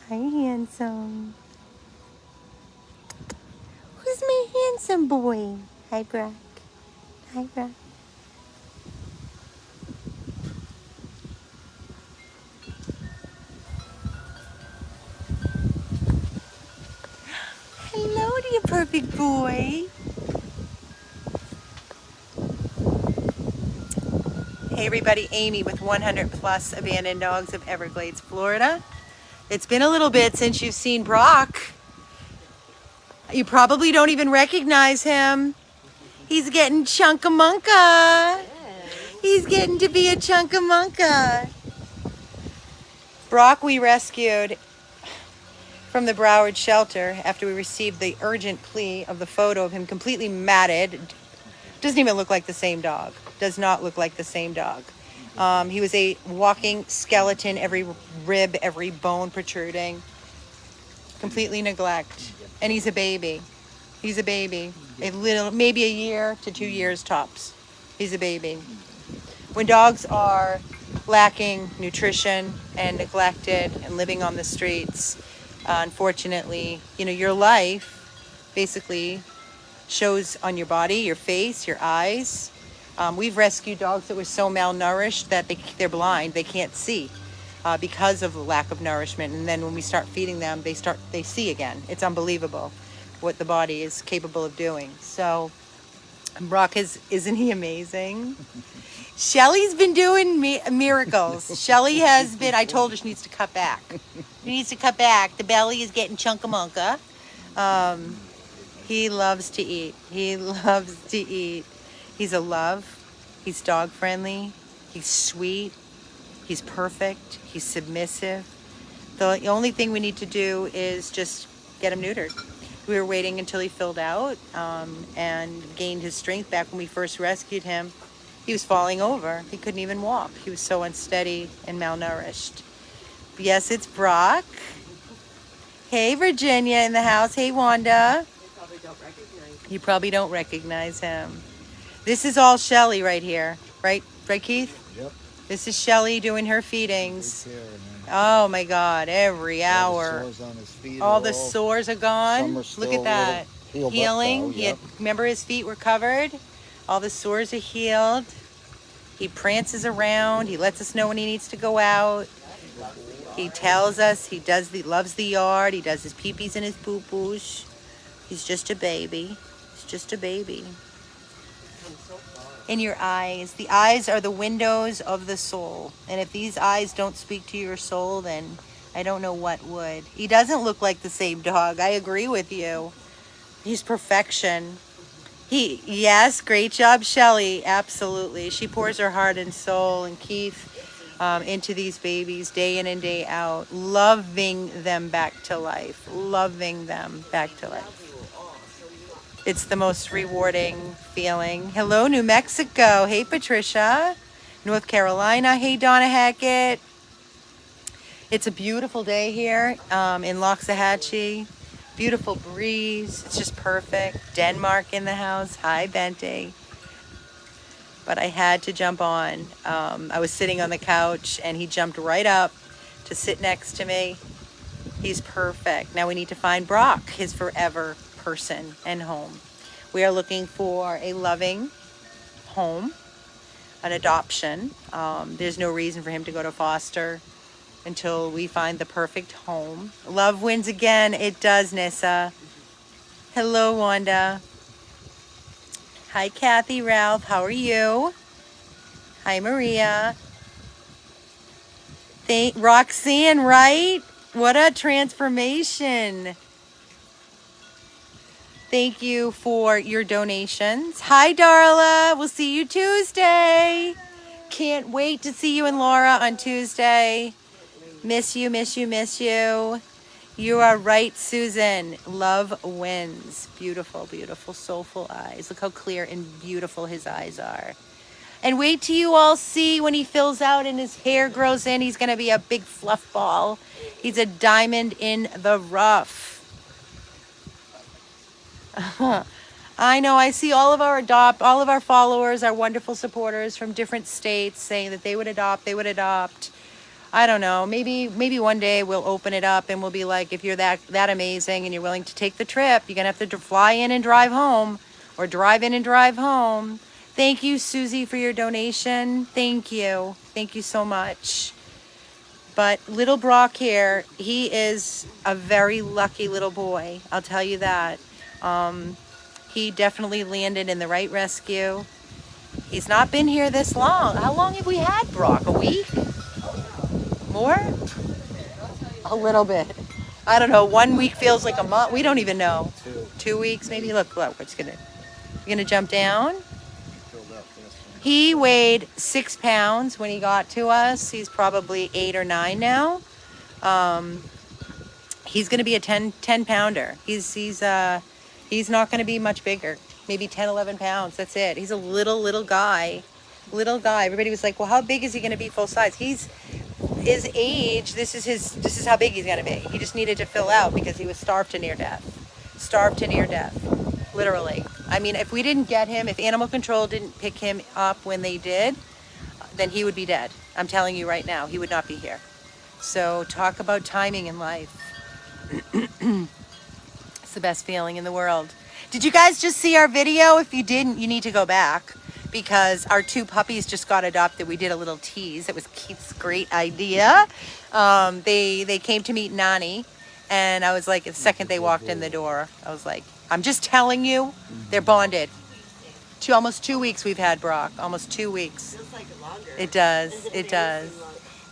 Hi, handsome. Who's my handsome boy? Hi, Brock. Hi, Brock. Hello to you, perfect boy. Hey, everybody. Amy with 100 Plus Abandoned Dogs of Everglades, Florida. It's been a little bit since you've seen Brock. You probably don't even recognize him. He's getting chunkamunka. He's getting to be a chunkamunka. Brock we rescued from the Broward shelter after we received the urgent plea of the photo of him completely matted. Doesn't even look like the same dog. Does not look like the same dog. He was a walking skeleton, every rib, every bone protruding. Completely neglect. And he's a baby. He's a baby. A little, maybe a year to 2 years tops. He's a baby. When dogs are lacking nutrition and neglected and living on the streets, unfortunately, your life basically shows on your body, your face, your eyes. We've rescued dogs that were so malnourished that they're blind, they can't see because of the lack of nourishment. And then when we start feeding them, they see again. It's unbelievable what the body is capable of doing. So Brock isn't he amazing? Shelly's been doing miracles. Shelly has been, I told her she needs to cut back. She needs to cut back. The belly is getting chunkamunka. He loves to eat. He loves to eat. He's a love. He's dog friendly. He's sweet. He's perfect. He's submissive. The only thing we need to do is just get him neutered. We were waiting until he filled out and gained his strength back. When we first rescued him, he was falling over. He couldn't even walk. He was so unsteady and malnourished. Yes, it's Brock. Hey, Virginia in the house. Hey, Wanda. You probably don't recognize him. This is all Shelly right here. Right, Keith? Yep. This is Shelly doing her feedings. Oh my God, every hour. All the sores are gone. Look at that. Healing. Remember his feet were covered? All the sores are healed. He prances around. He lets us know when he needs to go out. He tells us he loves the yard. He does his pee-pees and his poo-poos. He's just a baby. He's just a baby. In your eyes. The eyes are the windows of the soul. And if these eyes don't speak to your soul, then I don't know what would. He doesn't look like the same dog. I agree with you. He's perfection. Yes, great job, Shelly. Absolutely. She pours her heart and soul and Keith into these babies day in and day out, loving them back to life. Loving them back to life. It's the most rewarding feeling. Hello, New Mexico. Hey, Patricia. North Carolina. Hey, Donna Hackett. It's a beautiful day here in Loxahatchee. Beautiful breeze. It's just perfect. Denmark in the house. Hi, Bente. But I had to jump on. I was sitting on the couch and he jumped right up to sit next to me. He's perfect. Now we need to find Brock, his forever person and home. We are looking for a loving home, an adoption. There's no reason for him to go to foster until we find the perfect home. Love wins again. It does, Nissa. Hello, Wanda. Hi, Kathy, Ralph. How are you? Hi, Maria. Roxanne, right? What a transformation. Thank you for your donations. Hi, Darla. We'll see you Tuesday. Can't wait to see you and Laura on Tuesday. Miss you, miss you, miss you. You are right, Susan. Love wins. Beautiful, beautiful, soulful eyes. Look how clear and beautiful his eyes are. And wait till you all see when he fills out and his hair grows in. He's going to be a big fluff ball. He's a diamond in the rough. I know. I see all of our followers, our wonderful supporters from different states saying that they would adopt. I don't know. Maybe one day we'll open it up and we'll be like, if you're that amazing and you're willing to take the trip, you're gonna have to fly in and drive home, or drive in and drive home. Thank you, Susie, for your donation. Thank you so much. But little Brock here, he is a very lucky little boy. I'll tell you that. He definitely landed in the right rescue. He's not been here this long. How long have we had Brock? A week? More? A little bit. I don't know. 1 week feels like a month. We don't even know. 2 weeks maybe. Look, what's you're gonna jump down. He weighed 6 pounds when he got to us. He's probably 8 or 9 now. He's gonna be a 10 pounder. He's not gonna be much bigger. Maybe 10, 11 pounds. That's it. He's a little guy. Little guy. Everybody was like, well, how big is he gonna be full size? He's his age, this is how big he's gonna be. He just needed to fill out because he was starved to near death. Starved to near death, literally. I mean, if we didn't get him, if animal control didn't pick him up when they did, then he would be dead. I'm telling you right now, he would not be here. So talk about timing in life. It's the best feeling in the world. Did you guys just see our video? If you didn't, you need to go back, because our 2 puppies just got adopted. We did a little tease. It was Keith's great idea. They came to meet Nani, and I was like, the second they walked in the door, I was like, I'm just telling you, they're bonded. Almost 2 weeks we've had Brock. Almost 2 weeks. Feels like longer. It does. It does.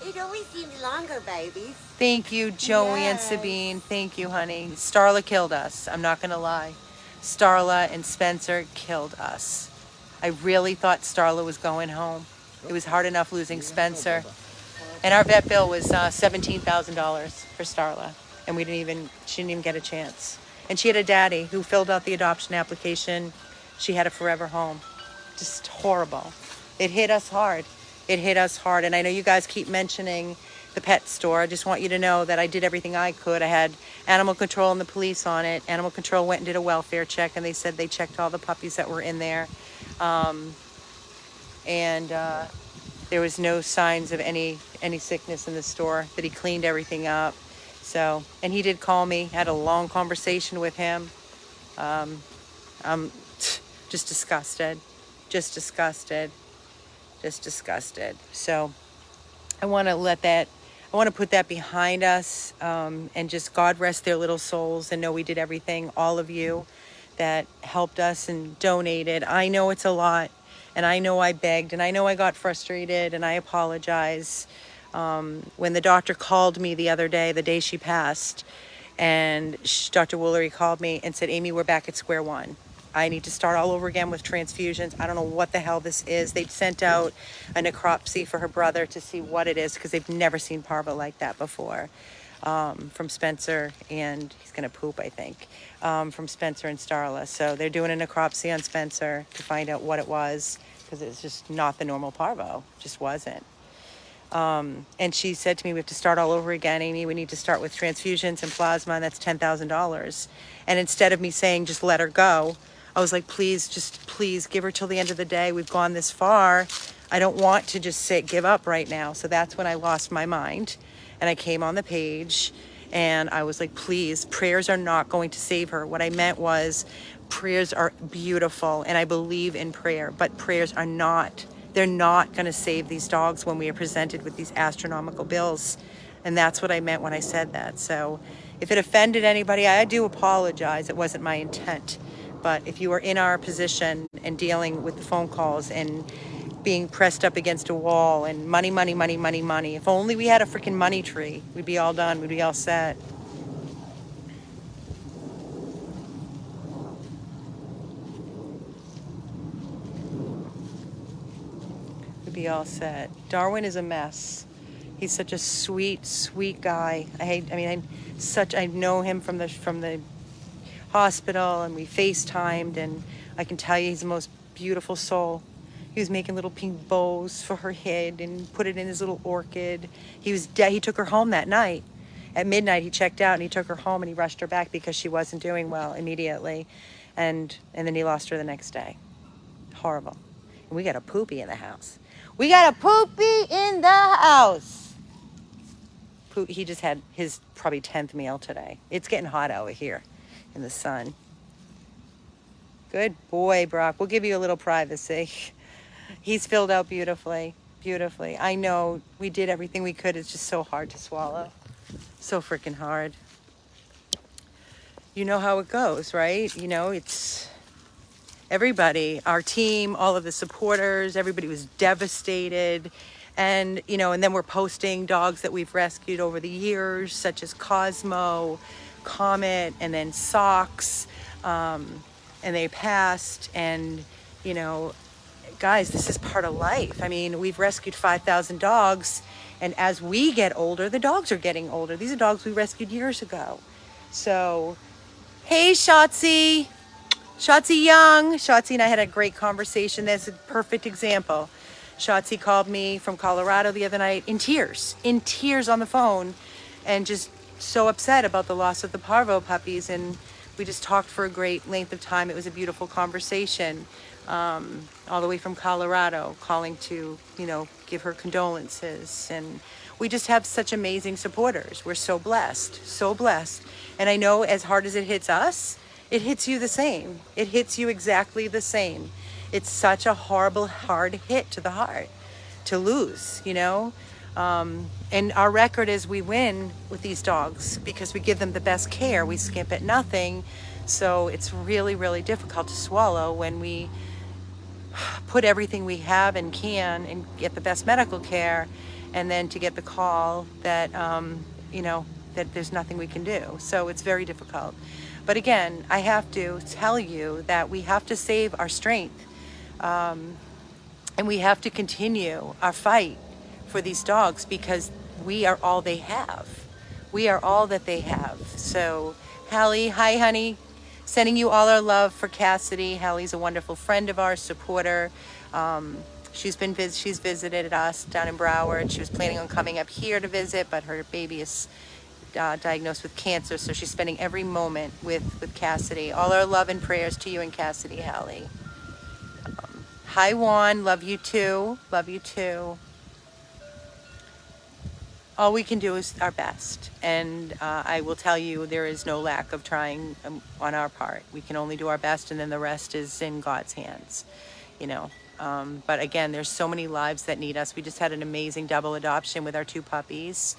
It always seems longer, babies. Thank you, Joey and Sabine. Thank you, honey. Starla killed us. I'm not gonna lie. Starla and Spencer killed us. I really thought Starla was going home. It was hard enough losing Spencer. And our vet bill was $17,000 for Starla. And she didn't even get a chance. And she had a daddy who filled out the adoption application. She had a forever home. Just horrible. It hit us hard. It hit us hard. And I know you guys keep mentioning the pet store. I just want you to know that I did everything I could. I had animal control and the police on it. Animal control went and did a welfare check, and they said they checked all the puppies that were in there. There was no signs of any sickness in the store, that he cleaned everything up. So, and he did call me, had a long conversation with him. I'm just disgusted. So I want to put that behind us, and just God rest their little souls, and know we did everything, all of you that helped us and donated. I know it's a lot, and I know I begged, and I know I got frustrated, and I apologize. When the doctor called me the other day, the day she passed, and Dr. Woolery called me and said, Amy, we're back at square one. I need to start all over again with transfusions. I don't know what the hell this is. They'd sent out a necropsy for her brother to see what it is, because they've never seen parvo like that before, from Spencer, and he's going to poop, I think, from Spencer and Starla. So they're doing a necropsy on Spencer to find out what it was, because it's just not the normal parvo. Just wasn't. And she said to me, we have to start all over again, Amy. We need to start with transfusions and plasma, and that's $10,000. And instead of me saying, just let her go, I was like, please give her till the end of the day. We've gone this far. I don't want to just give up right now. So that's when I lost my mind, and I came on the page, and I was like, please, prayers are not going to save her. What I meant was, prayers are beautiful, and I believe in prayer, but prayers are not. They're not going to save these dogs when we are presented with these astronomical bills. And that's what I meant when I said that. So if it offended anybody, I do apologize. It wasn't my intent. But if you are in our position and dealing with the phone calls and being pressed up against a wall and money, if only we had a freaking money tree, we'd be all done. We'd be all set. Be all set. Darwin is a mess. He's such a sweet guy. I know him from the hospital, and we FaceTimed, and I can tell you he's the most beautiful soul. He was making little pink bows for her head and put it in his little orchid. He took her home that night. At midnight, he checked out, and he took her home, and he rushed her back because she wasn't doing well immediately. And then he lost her the next day. Horrible. And we got a poopy in the house. We got a poopy in the house. He just had his probably 10th meal today. It's getting hot out here in the sun. Good boy, Brock. We'll give you a little privacy. He's filled out beautifully, beautifully. I know we did everything we could. It's just so hard to swallow. So freaking hard. You know how it goes, right? You know, it's everybody, our team, all of the supporters, everybody was devastated. And, you know, and then we're posting dogs that we've rescued over the years, such as Cosmo, Comet, and then Socks. And they passed. And, you know, guys, this is part of life. I mean, we've rescued 5,000 dogs. And as we get older, the dogs are getting older. These are dogs we rescued years ago. So, hey, Shotzi. Shotzi Young. Shotzi and I had a great conversation. That's a perfect example. Shotzi called me from Colorado the other night in tears on the phone, and just so upset about the loss of the parvo puppies. And we just talked for a great length of time. It was a beautiful conversation, all the way from Colorado, calling to, you know, give her condolences. And we just have such amazing supporters. We're so blessed, so blessed. And I know as hard as it hits us, it hits you the same. It hits you exactly the same. It's such a horrible, hard hit to the heart to lose, you know? And our record is we win with these dogs because we give them the best care. We skimp at nothing. So it's really, really difficult to swallow when we put everything we have and can and get the best medical care, and then to get the call that, you know, that there's nothing we can do. So it's very difficult. But again, I have to tell you that we have to save our strength. And we have to continue our fight for these dogs because we are all they have. We are all that they have. So, Hallie, hi, honey. Sending you all our love for Cassidy. Hallie's a wonderful friend of ours, supporter. She's visited us down in Broward. She was planning on coming up here to visit, but her baby is diagnosed with cancer, so she's spending every moment with Cassidy. All our love and prayers to you and Cassidy, Hallie. Hi, Juan. Love you too. Love you too. All we can do is our best. And I will tell you, there is no lack of trying on our part. We can only do our best, and then the rest is in God's hands, you know. But again, there's so many lives that need us. We just had an amazing double adoption with our 2 puppies.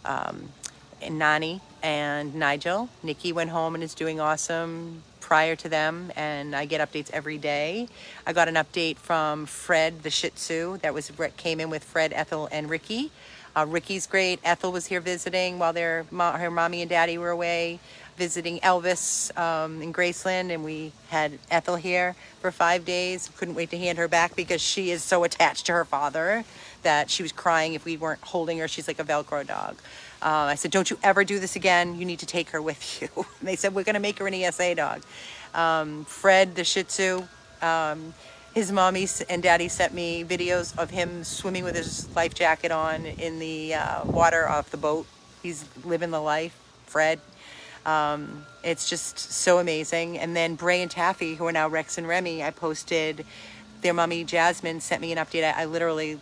And Nani and Nigel. Nikki went home and is doing awesome prior to them, and I get updates every day. I got an update from Fred, the Shih Tzu, came in with Fred, Ethel, and Ricky. Ricky's great. Ethel was here visiting while her mommy and daddy were away visiting Elvis in Graceland, and we had Ethel here for 5 days. Couldn't wait to hand her back because she is so attached to her father that she was crying if we weren't holding her. She's like a Velcro dog. I said, don't you ever do this again. You need to take her with you. And they said, we're going to make her an ESA dog. Fred, the Shih Tzu, his mommy and daddy sent me videos of him swimming with his life jacket on in the water off the boat. He's living the life, Fred. It's just so amazing. And then Bray and Taffy, who are now Rex and Remy, I posted their mommy, Jasmine, sent me an update. I literally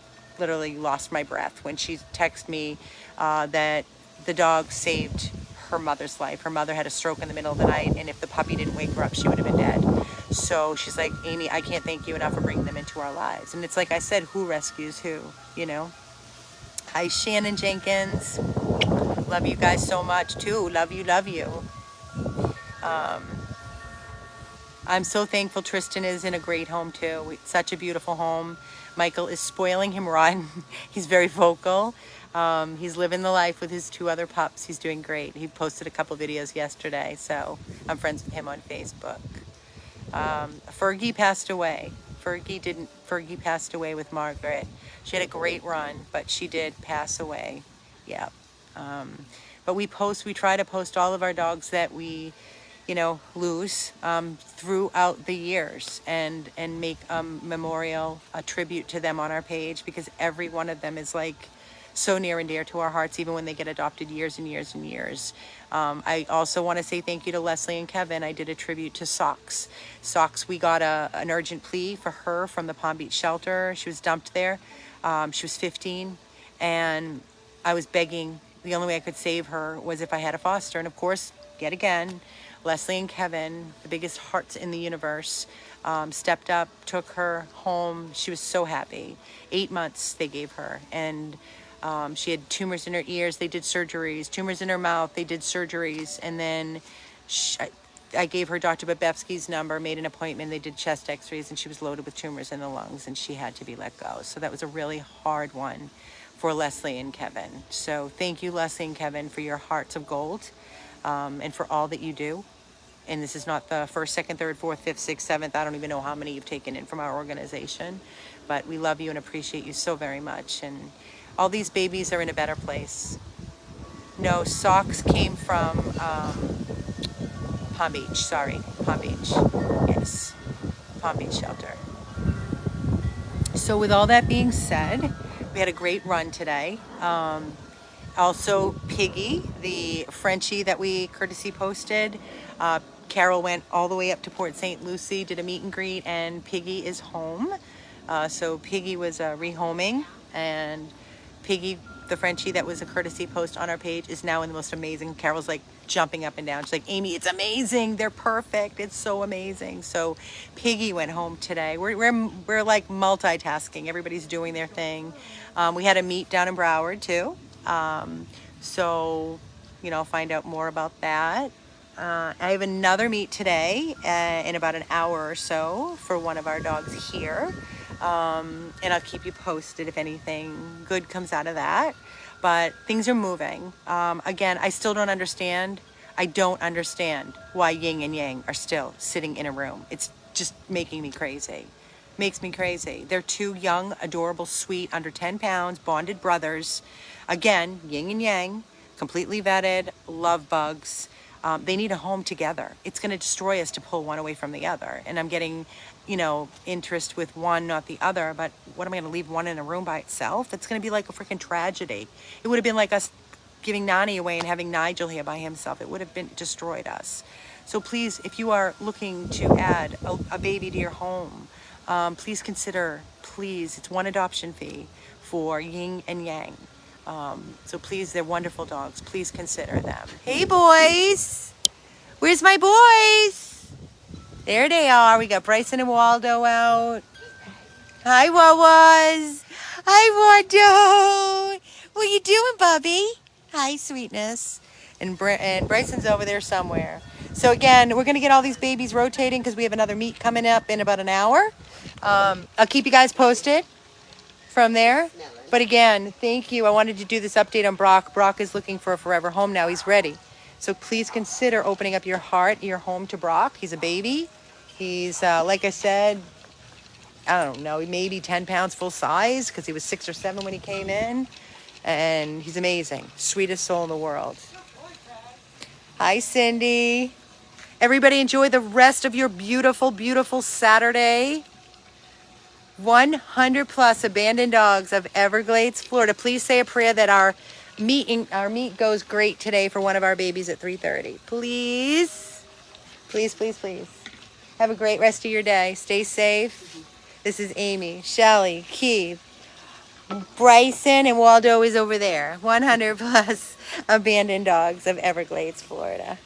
lost my breath when she texted me that the dog saved her mother's life. Her mother had a stroke in the middle of the night, and if the puppy didn't wake her up, she would have been dead. So she's like, Amy, I can't thank you enough for bringing them into our lives. And it's like I said, who rescues who, you know? Hi, Shannon Jenkins. Love you guys so much, too. Love you, love you. I'm so thankful Tristan is in a great home, too. It's such a beautiful home. Michael is spoiling him rotten. He's very vocal. He's living the life with his 2 other pups. He's doing great. He posted a couple videos yesterday, so I'm friends with him on Facebook. Fergie passed away. Fergie passed away with Margaret. She had a great run, but she did pass away. Yeah. But we try to post all of our dogs that we, you know, lose throughout the years, and make a memorial, a tribute to them on our page, because every one of them is like so near and dear to our hearts, even when they get adopted years and years and years. I also want to say thank you to Leslie and Kevin. I did a tribute to Socks. Socks, we got an urgent plea for her from the Palm Beach shelter. She was dumped there. She was 15, and I was begging the only way I could save her was if I had a foster. And of course, yet again, Leslie and Kevin, the biggest hearts in the universe, stepped up, took her home. She was so happy. 8 months they gave her. And she had tumors in her ears. They did surgeries. Tumors in her mouth. They did surgeries. And then I gave her Dr. Babevsky's number, made an appointment. They did chest x-rays, and she was loaded with tumors in the lungs, and she had to be let go. So that was a really hard one for Leslie and Kevin. So thank you, Leslie and Kevin, for your hearts of gold, and for all that you do. And this is not the first, second, third, fourth, fifth, sixth, seventh. I don't even know how many you've taken in from our organization. But we love you and appreciate you so very much. And all these babies are in a better place. No, socks came from Palm Beach. Sorry, Palm Beach. Yes, Palm Beach shelter. So with all that being said, we had a great run today. Also, Piggy, the Frenchie that we courtesy posted, Carol went all the way up to Port St. Lucie, did a meet and greet, and Piggy is home. So Piggy was rehoming, and Piggy, the Frenchie that was a courtesy post on our page, is now in the most amazing. Carol's like jumping up and down. She's like, Amy, it's amazing. They're perfect. It's so amazing. So Piggy went home today. We're like multitasking. Everybody's doing their thing. We had a meet down in Broward too. So, you know, find out more about that. I have another meet today in about an hour or so for one of our dogs here. And I'll keep you posted if anything good comes out of that. But things are moving. Again, I still don't understand. I don't understand why yin and yang are still sitting in a room. It's just making me crazy. Makes me crazy. They're two young, adorable, sweet, under 10 pounds, bonded brothers. Again, yin and yang, completely vetted, love bugs. They need a home together. It's going to destroy us to pull one away from the other. And I'm getting, you know, interest with one, not the other. But what am I going to leave one in a room by itself? It's going to be like a freaking tragedy. It would have been like us giving Nani away and having Nigel here by himself. It would have been destroyed us. So please, if you are looking to add a baby to your home, please consider, please, it's one adoption fee for yin and yang. So please, they're wonderful dogs. Please consider them. Hey, boys. Where's my boys? There they are. We got Bryson and Waldo out. Hi, Wawas. Hi, Waldo. What you doing, Bubby? Hi, Sweetness. And Bryson's over there somewhere. So again, we're going to get all these babies rotating because we have another meet coming up in about an hour. I'll keep you guys posted from there. But again, thank you. I wanted to do this update on Brock. Brock is looking for a forever home now. He's ready. So please consider opening up your heart, your home to Brock. He's a baby. He's, like I said, I don't know, maybe 10 pounds full size because he was 6 or 7 when he came in. And he's amazing. Sweetest soul in the world. Hi, Cindy. Everybody enjoy the rest of your beautiful, beautiful Saturday. 100 plus abandoned dogs of Everglades, Florida. Please say a prayer that our meet goes great today for one of our babies at 3:30. Please, please, please, please. Have a great rest of your day. Stay safe. This is Amy, Shelly, Keith, Bryson, and Waldo is over there. 100 plus abandoned dogs of Everglades, Florida.